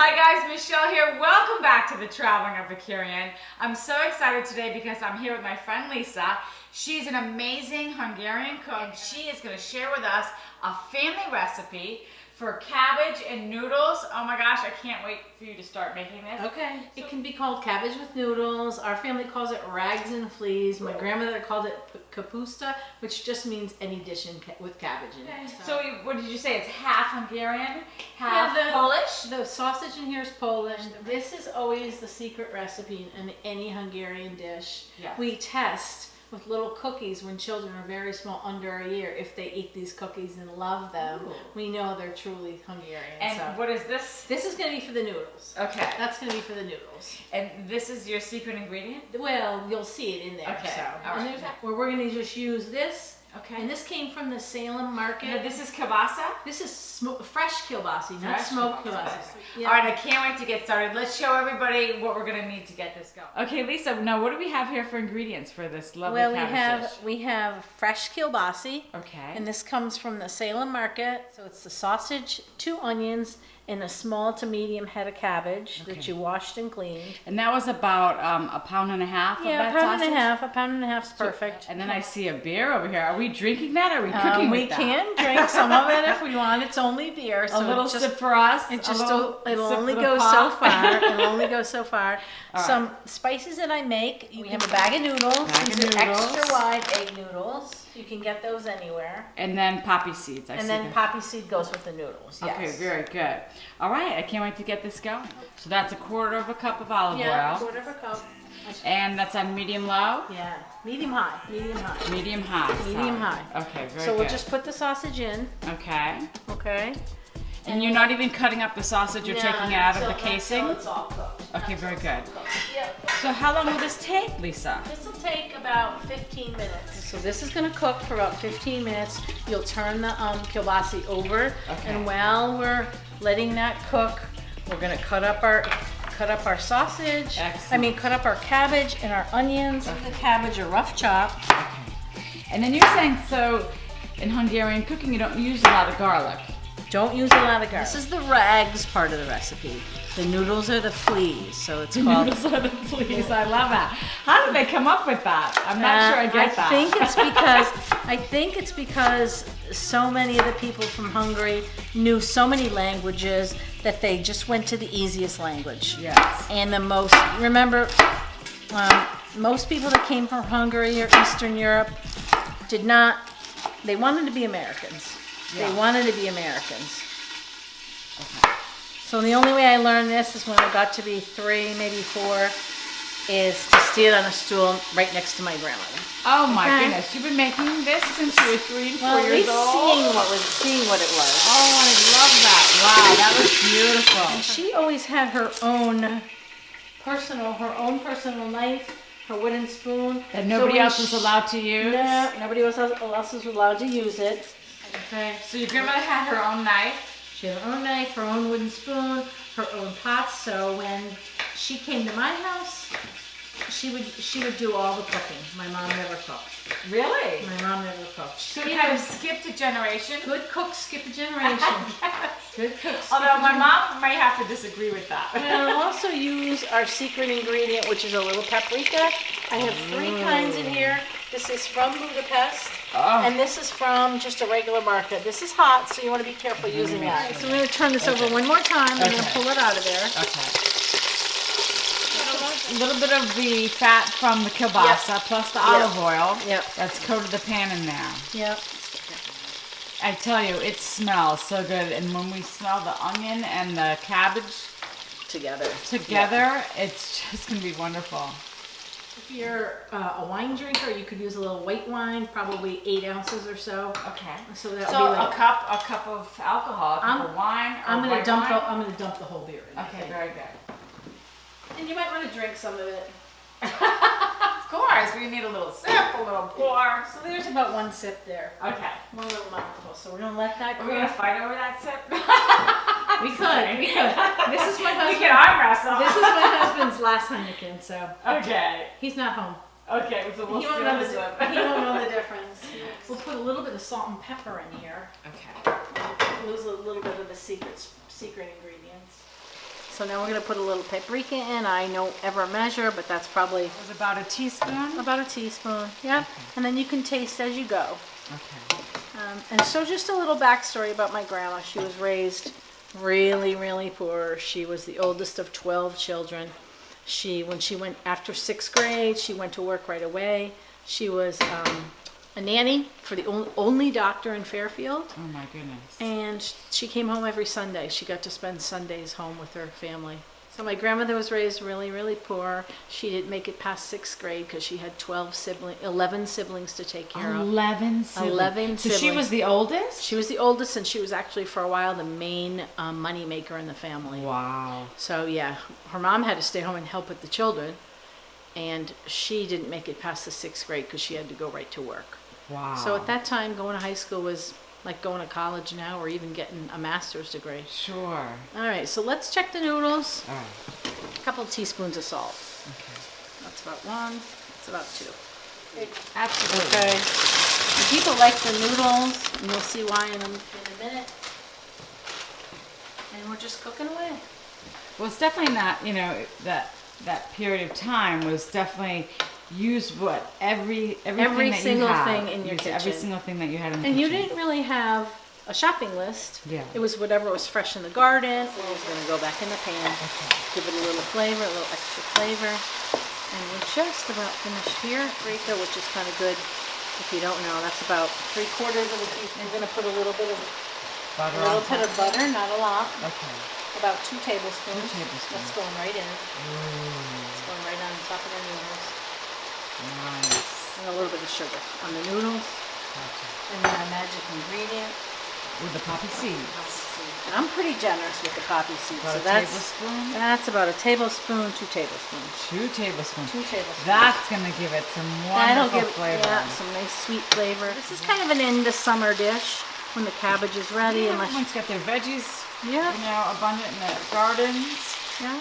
Hi guys, Michelle here. Welcome back to the Traveling Epicurean. I'm so excited today because I'm here with my friend Lisa. She's an amazing Hungarian cook and she is going to share with us a family recipe for cabbage and noodles. Oh my gosh, I can't wait for you to start making this. Okay, it can be called cabbage with noodles. Our family calls it rags and fleas. My grandmother called it kapusta, which just means any dish with cabbage in it. So what did you say? It's half Hungarian, half Polish? The sausage in here is Polish. This is always the secret recipe in any Hungarian dish. Yes. We test with little cookies when children are very small, under a year. If they eat these cookies and love them, we know they're truly Hungarian. And so, what is this? This is going to be for the noodles. Okay. That's going to be for the noodles. And this is your secret ingredient? Well, you'll see it in there. Okay. So. All right. Where we're going to just use this. Okay. And this came from the Salem market. Now, this is kielbasa? This is fresh kielbasa, not smoked kielbasa. Yeah. All right, I can't wait to get started. Let's show everybody what we're going to need to get this going. Okay, Lisa, now what do we have here for ingredients for this lovely cabbage dish? We have fresh kielbasa. Okay. And this comes from the Salem market. So it's the sausage, 2 onions, and a small to medium head of cabbage that you washed and cleaned. And that was about a pound and a half of that pound sausage? and a half. A pound and a half is perfect. And then I see a beer over here. Are we drinking that? Or are we cooking with that? We can drink some of it if we want. It's only beer. So a little sip for us. It'll only go so far. It'll only go so far. Some spices that I make. We have a bag of noodles. These are extra wide egg noodles. You can get those anywhere. And then poppy seeds. And then poppy seed goes with the noodles. Yes. Okay, very good. All right, I can't wait to get this going. So that's 1/4 cup of olive oil. Yeah, 1/4 cup. And that's on medium low? Yeah, medium high. Medium high. Medium high. Medium high. Okay, very good. So we'll just put the sausage in. Okay. Okay. And you're not even cutting up the sausage, you're taking it out of the casing? It's all cooked. Okay, very good. Yep. So how long will this take, Lisa? This will take about 15 minutes. So this is going to cook for about 15 minutes. You'll turn the kielbasa over, and while we're letting that cook, we're going to cut up our sausage. Excellent. I mean, cut up our cabbage and our onions. Okay. The cabbage are rough chopped. Okay. And then you're saying, so in Hungarian cooking, you don't use a lot of garlic. Don't use a lot of garlic. This is the rags part of the recipe. The noodles are the fleas, so it's called. Noodles are the fleas. Yeah. I love that. How did they come up with that? I'm not sure I get that. I think it's because so many of the people from Hungary knew so many languages that they just went to the easiest language. Yes. And most people that came from Hungary or Eastern Europe they wanted to be Americans. Yeah. They wanted to be Americans. Okay. So the only way I learned this is when I got to be 3, maybe 4, is to stand on a stool right next to my grandmother. Oh my goodness! You've been making this since you were 3 and 4 years old. Seeing what it was. Oh, I love that! Wow, that was beautiful. And she always had her own personal knife, her wooden spoon that nobody else was allowed to use. No, nobody else was allowed to use it. Okay. So your grandmother had her own knife. She had her own knife, her own wooden spoon, her own pots. So when she came to my house, she would do all the cooking. My mom never cooked. Really? My mom never cooked. So you kind of skipped a generation. Good cook, skip a generation. Good cook. Although my mom might have to disagree with that. We'll also use our secret ingredient, which is a little paprika. I have 3 kinds in here. This is from Budapest, and this is from just a regular market. This is hot, so you want to be careful using that. So I'm going to turn this over one more time, and then pull it out of there. Okay. A little bit of the fat from the kielbasa, plus the olive oil. Yep. That's coated the pan in there. Yep. I tell you, it smells so good. And when we smell the onion and the cabbage together, it's just going to be wonderful. If you're a wine drinker, you could use a little white wine, probably 8 ounces or so. Okay. So that would be like a cup of alcohol, a cup of wine. I'm going to dump the whole beer in. Okay, very good. And you might want to drink some of it. Of course, we need a little sip, a little pour. So there's about 1 sip there. Okay. 1 little mouthful. So we're going to let that go. We're going to fight over that sip? We could. This is my husband. We can arm wrestle. This is my husband's last Heineken, so. Okay. He's not home. Okay, so we'll he won't know the difference. We'll put a little bit of salt and pepper in here. Okay. We'll lose a little bit of the secret ingredients. So now we're gonna put a little paprika in. I don't ever measure, but that's probably It was about a teaspoon. about a teaspoon. Yeah, and then you can taste as you go. Okay. And so just a little backstory about my grandma. She was raised really, really poor. She was the oldest of 12 children. When she went after 6th grade, she went to work right away. She was a nanny for the only doctor in Fairfield. Oh my goodness. And she came home every Sunday. She got to spend Sundays home with her family. So my grandmother was raised really, really poor. She didn't make it past 6th grade because she had 11 siblings to take care of. 11 siblings. 11 So she siblings. was the oldest? She was the oldest, and she was actually for a while the main money maker in the family. Wow. So yeah, her mom had to stay home and help with the children, and she didn't make it past the 6th grade because she had to go right to work. Wow. So at that time, going to high school was like going to college now, or even getting a master's degree. Sure. All right, so let's check the noodles. All right. A couple of teaspoons of salt. Okay. That's about 1. That's about 2. Absolutely. Okay. And people like the noodles, and you'll see why in a minute. And we're just cooking away. Well, it's definitely not, you know, that period of time was definitely use every single thing in your kitchen. Every single thing that you had in the And kitchen. you didn't really have a shopping list. Yeah. It was whatever was fresh in the garden, or was going to go back in the pan. Okay. Give it a little flavor, a little extra flavor. And we're just about finished here. Paprika, which is kind of good if you don't know. That's about 3/4 of a teaspoon. We're going to put a little bit of Butter a little on bit top. of butter, not a lot. Okay. About 2 tablespoons. 2 tablespoons. That's going right in. It's going right on top of the noodles. Nice. And a little bit of sugar on the noodles. Gotcha. And then our magic ingredient. With the poppy seeds. And I'm pretty generous with the poppy seeds. About So a that's about a tablespoon, 2 tablespoons. 2 tablespoons. 2 tablespoons. That's gonna give it some That'll wonderful give flavor. yeah, some nice sweet flavor. This is kind of an end of summer dish when the cabbage is ready. Yeah, Unless everyone's got their veggies, yeah, you know, abundant in their gardens. yeah.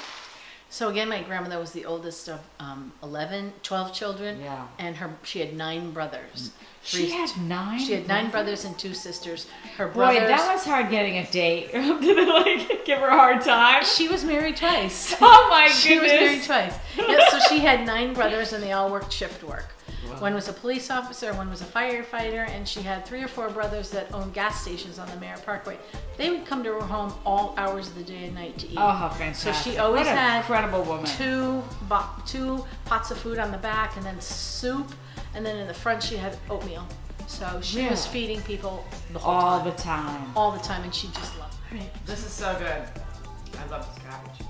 So again, my grandmother was the oldest of 12 children. Yeah. And she had 9 brothers. She had 9. She had 9 brothers and 2 sisters. Her Boy, brothers. that was hard getting a date. Did they like give her a hard time? She was married twice. Oh my goodness. She was married twice. Yeah, so she had 9 brothers, and they all worked shift work. Wow. One was a police officer, one was a firefighter, and she had 3 or 4 brothers that owned gas stations on the Mayor Parkway. They would come to her home all hours of the day and night to eat. Oh, how fantastic. So she always what an had incredible woman. 2 pots of food on the back, and then soup, and then in the front she had oatmeal. So she was Really? feeding people the whole all time. the time. All the time, and she just loved it. Right. This is so good. I love this cabbage.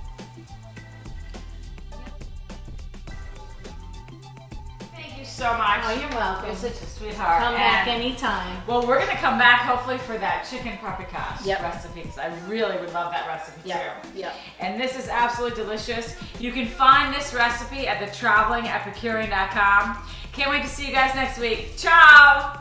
Thank you so much. Oh, you're welcome. You're such a sweetheart. Come back And- anytime. Well, we're gonna come back hopefully for that chicken paprika Yep. recipe because I really would love that recipe Yep, too. yep. And this is absolutely delicious. You can find this recipe at thetravelingepicurean.com. Can't wait to see you guys next week. Ciao!